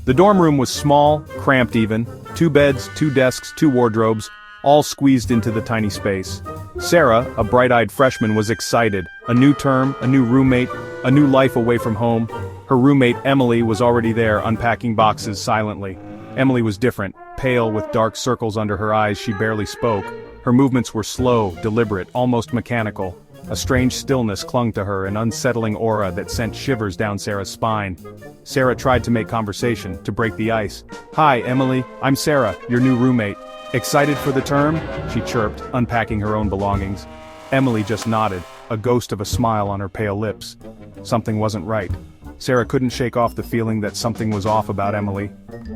The dorm room was small, cramped even, 2 beds, 2 desks, 2 wardrobes, all squeezed into the tiny space. Sarah, a bright-eyed freshman, was excited. A new term, a new roommate, a new life away from home. Her roommate, Emily, was already there, unpacking boxes silently. Emily was different, pale with dark circles under her eyes. She barely spoke. Her movements were slow, deliberate, almost mechanical. A strange stillness clung to her, an unsettling aura that sent shivers down Sarah's spine. Sarah tried to make conversation, to break the ice. "Hi, Emily, I'm Sarah, your new roommate. Excited for the term?" she chirped, unpacking her own belongings. Emily just nodded, a ghost of a smile on her pale lips. Something wasn't right. Sarah couldn't shake off the feeling that something was off about Emily.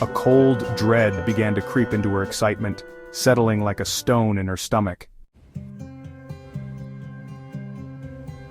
A cold dread began to creep into her excitement, settling like a stone in her stomach.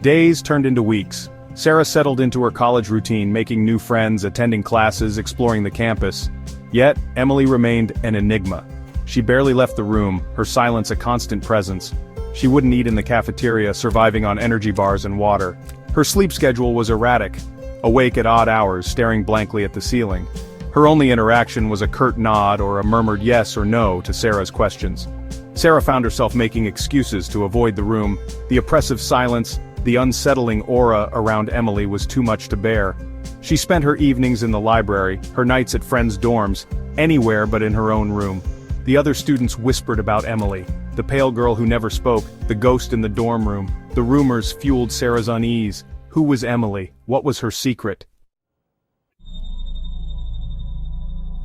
Days turned into weeks. Sarah settled into her college routine, making new friends, attending classes, exploring the campus. Yet, Emily remained an enigma. She barely left the room, her silence a constant presence. She wouldn't eat in the cafeteria, surviving on energy bars and water. Her sleep schedule was erratic, awake at odd hours, staring blankly at the ceiling. Her only interaction was a curt nod or a murmured yes or no to Sarah's questions. Sarah found herself making excuses to avoid the room. The oppressive silence, the unsettling aura around Emily was too much to bear. She spent her evenings in the library, her nights at friends' dorms, anywhere but in her own room. The other students whispered about Emily, the pale girl who never spoke, the ghost in the dorm room. The rumors fueled Sarah's unease. Who was Emily? What was her secret?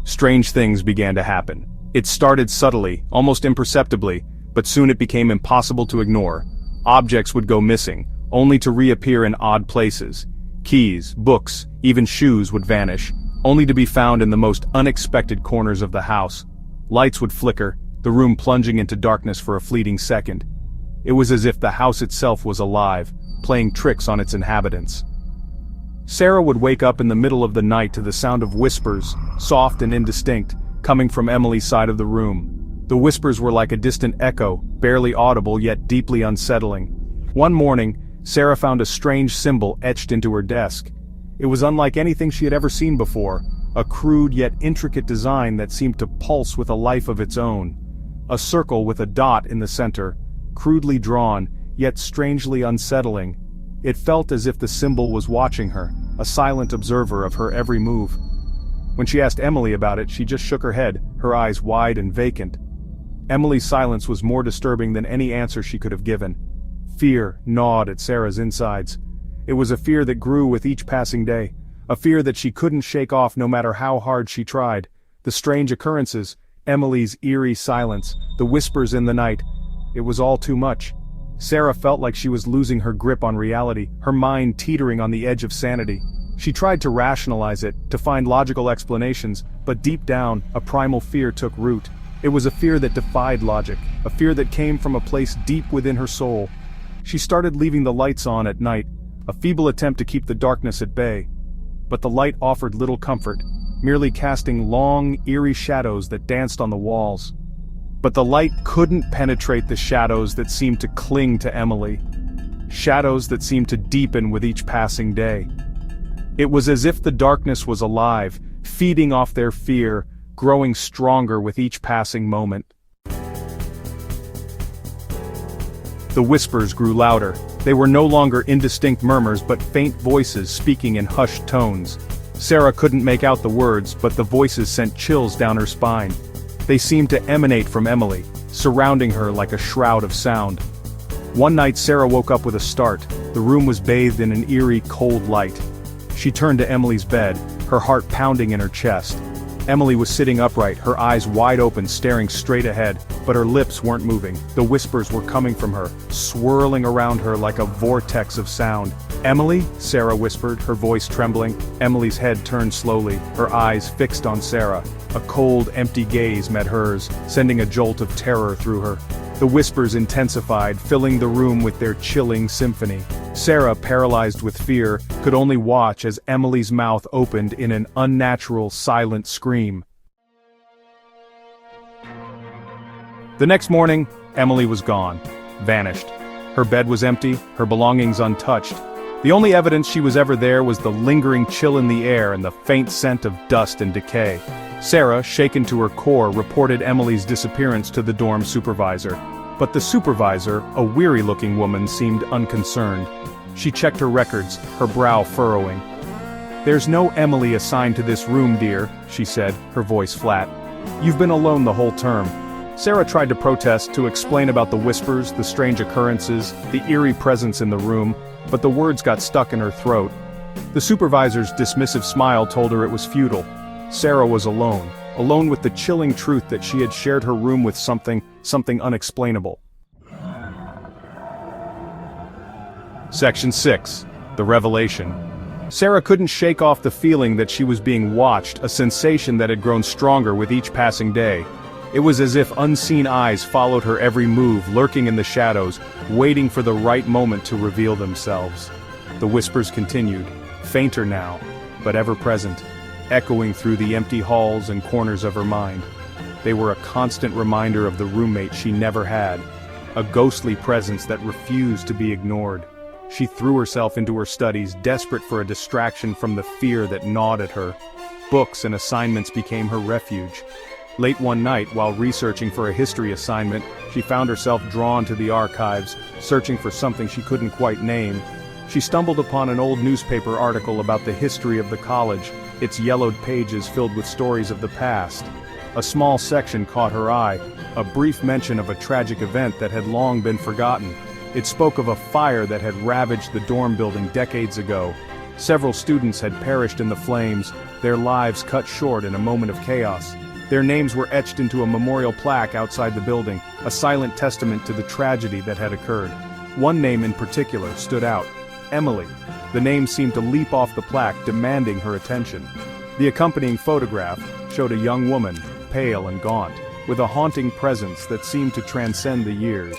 Strange things began to happen. It started subtly, almost imperceptibly, but soon it became impossible to ignore. Objects would go missing, only to reappear in odd places. Keys, books, even shoes would vanish, only to be found in the most unexpected corners of the house. Lights would flicker, the room plunging into darkness for a fleeting second. It was as if the house itself was alive, playing tricks on its inhabitants. Sarah would wake up in the middle of the night to the sound of whispers, soft and indistinct, coming from Emily's side of the room. The whispers were like a distant echo, barely audible yet deeply unsettling. One morning, Sarah found a strange symbol etched into her desk. It was unlike anything she had ever seen before, a crude yet intricate design that seemed to pulse with a life of its own. A circle with a dot in the center, crudely drawn, yet strangely unsettling. It felt as if the symbol was watching her, a silent observer of her every move. When she asked Emily about it, she just shook her head, her eyes wide and vacant. Emily's silence was more disturbing than any answer she could have given. Fear gnawed at Sarah's insides. It was a fear that grew with each passing day, a fear that she couldn't shake off no matter how hard she tried. The strange occurrences, Emily's eerie silence, the whispers in the night, it was all too much. Sarah felt like she was losing her grip on reality, her mind teetering on the edge of sanity. She tried to rationalize it, to find logical explanations, but deep down, a primal fear took root. It was a fear that defied logic, a fear that came from a place deep within her soul. She started leaving the lights on at night, a feeble attempt to keep the darkness at bay. But the light offered little comfort, merely casting long, eerie shadows that danced on the walls. But the light couldn't penetrate the shadows that seemed to cling to Emily. Shadows that seemed to deepen with each passing day. It was as if the darkness was alive, feeding off their fear, growing stronger with each passing moment. The whispers grew louder. They were no longer indistinct murmurs but faint voices speaking in hushed tones. Sarah couldn't make out the words, but the voices sent chills down her spine. They seemed to emanate from Emily, surrounding her like a shroud of sound. One night Sarah woke up with a start. The room was bathed in an eerie, cold light. She turned to Emily's bed, her heart pounding in her chest. Emily was sitting upright, her eyes wide open, staring straight ahead, but her lips weren't moving. The whispers were coming from her, swirling around her like a vortex of sound. "Emily?" Sarah whispered, her voice trembling. Emily's head turned slowly, her eyes fixed on Sarah. A cold, empty gaze met hers, sending a jolt of terror through her. The whispers intensified, filling the room with their chilling symphony. Sarah, paralyzed with fear, could only watch as Emily's mouth opened in an unnatural, silent scream. The next morning, Emily was gone, vanished. Her bed was empty, her belongings untouched. The only evidence she was ever there was the lingering chill in the air and the faint scent of dust and decay. Sarah, shaken to her core, reported Emily's disappearance to the dorm supervisor. But the supervisor, a weary-looking woman, seemed unconcerned. She checked her records, her brow furrowing. "There's no Emily assigned to this room, dear," she said, her voice flat. "You've been alone the whole term." Sarah tried to protest, to explain about the whispers, the strange occurrences, the eerie presence in the room, but the words got stuck in her throat. The supervisor's dismissive smile told her it was futile. Sarah was alone with the chilling truth that she had shared her room with something unexplainable. Section 6. The Revelation. Sarah couldn't shake off the feeling that she was being watched, a sensation that had grown stronger with each passing day. It was as if unseen eyes followed her every move, lurking in the shadows, waiting for the right moment to reveal themselves. The whispers continued, fainter now, but ever present, echoing through the empty halls and corners of her mind. They were a constant reminder of the roommate she never had, a ghostly presence that refused to be ignored. She threw herself into her studies, desperate for a distraction from the fear that gnawed at her. Books and assignments became her refuge. Late one night, while researching for a history assignment, she found herself drawn to the archives, searching for something she couldn't quite name. She stumbled upon an old newspaper article about the history of the college, its yellowed pages filled with stories of the past. A small section caught her eye, a brief mention of a tragic event that had long been forgotten. It spoke of a fire that had ravaged the dorm building decades ago. Several students had perished in the flames, their lives cut short in a moment of chaos. Their names were etched into a memorial plaque outside the building, a silent testament to the tragedy that had occurred. One name in particular stood out: Emily. The name seemed to leap off the plaque, demanding her attention. The accompanying photograph showed a young woman, pale and gaunt, with a haunting presence that seemed to transcend the years.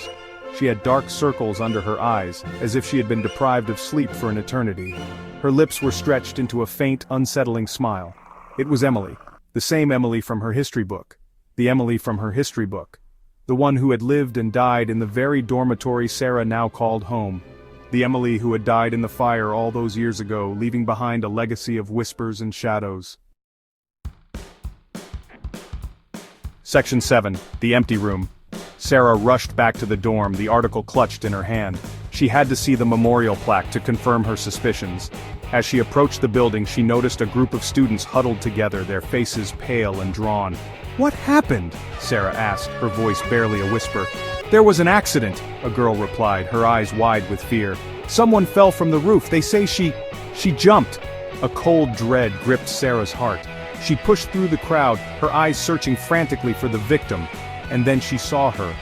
She had dark circles under her eyes, as if she had been deprived of sleep for an eternity. Her lips were stretched into a faint, unsettling smile. It was Emily. The same Emily from her history book. The Emily from her history book. The one who had lived and died in the very dormitory Sarah now called home. The Emily who had died in the fire all those years ago, leaving behind a legacy of whispers and shadows. Section 7. The Empty Room. Sarah rushed back to the dorm, the article clutched in her hand. She had to see the memorial plaque to confirm her suspicions. As she approached the building, she noticed a group of students huddled together, their faces pale and drawn. "What happened?" Sarah asked, her voice barely a whisper. "There was an accident," a girl replied, her eyes wide with fear. "Someone fell from the roof. They say she jumped." A cold dread gripped Sarah's heart. She pushed through the crowd, her eyes searching frantically for the victim. And then she saw her.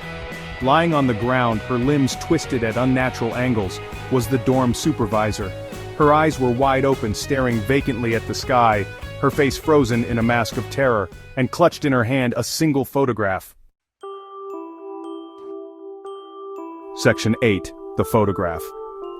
Lying on the ground, her limbs twisted at unnatural angles, was the dorm supervisor. Her eyes were wide open, staring vacantly at the sky, her face frozen in a mask of terror, and clutched in her hand a single photograph. Section 8. The Photograph.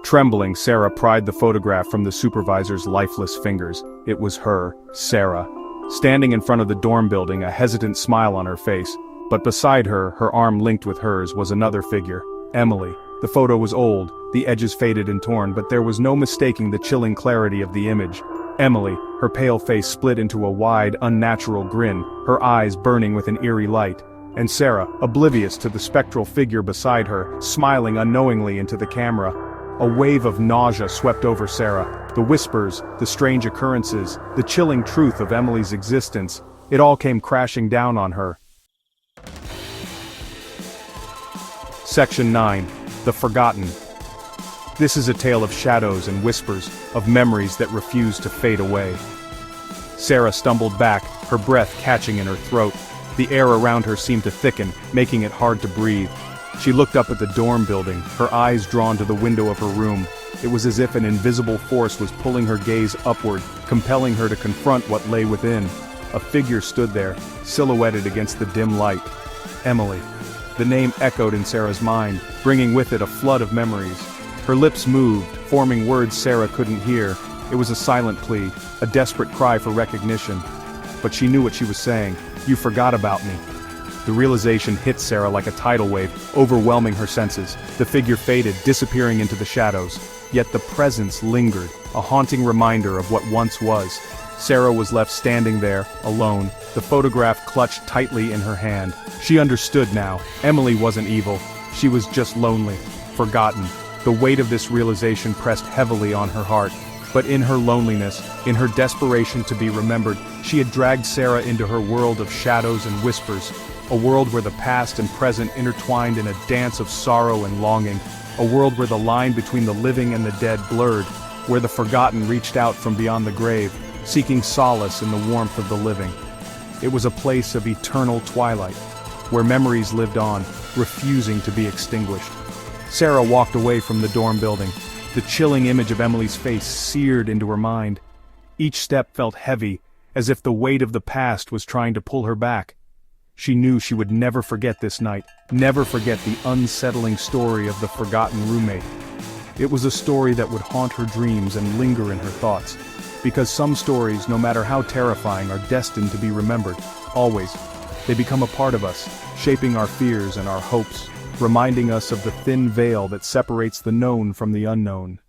Trembling, Sarah pried the photograph from the supervisor's lifeless fingers. It was her, Sarah, standing in front of the dorm building, a hesitant smile on her face. But beside her, her arm linked with hers, was another figure, Emily. The photo was old, the edges faded and torn, but there was no mistaking the chilling clarity of the image. Emily, her pale face split into a wide, unnatural grin, her eyes burning with an eerie light. And Sarah, oblivious to the spectral figure beside her, smiling unknowingly into the camera. A wave of nausea swept over Sarah. The whispers, the strange occurrences, the chilling truth of Emily's existence, it all came crashing down on her. Section 9. The Forgotten. This is a tale of shadows and whispers, of memories that refuse to fade away. Sarah stumbled back, her breath catching in her throat. The air around her seemed to thicken, making it hard to breathe. She looked up at the dorm building, her eyes drawn to the window of her room. It was as if an invisible force was pulling her gaze upward, compelling her to confront what lay within. A figure stood there, silhouetted against the dim light. Emily. The name echoed in Sarah's mind, bringing with it a flood of memories. Her lips moved, forming words Sarah couldn't hear. It was a silent plea, a desperate cry for recognition. But she knew what she was saying. "You forgot about me." The realization hit Sarah like a tidal wave, overwhelming her senses. The figure faded, disappearing into the shadows. yet the presence lingered, a haunting reminder of what once was. Sarah was left standing there, alone, the photograph clutched tightly in her hand. She understood now. Emily wasn't evil. She was just lonely, forgotten. The weight of this realization pressed heavily on her heart. But in her loneliness, in her desperation to be remembered, she had dragged Sarah into her world of shadows and whispers, a world where the past and present intertwined in a dance of sorrow and longing, a world where the line between the living and the dead blurred, where the forgotten reached out from beyond the grave, seeking solace in the warmth of the living. It was a place of eternal twilight, where memories lived on, refusing to be extinguished. Sarah walked away from the dorm building, the chilling image of Emily's face seared into her mind. Each step felt heavy, as if the weight of the past was trying to pull her back. She knew she would never forget this night, never forget the unsettling story of the forgotten roommate. It was a story that would haunt her dreams and linger in her thoughts. Because some stories, no matter how terrifying, are destined to be remembered, always. They become a part of us, shaping our fears and our hopes, reminding us of the thin veil that separates the known from the unknown.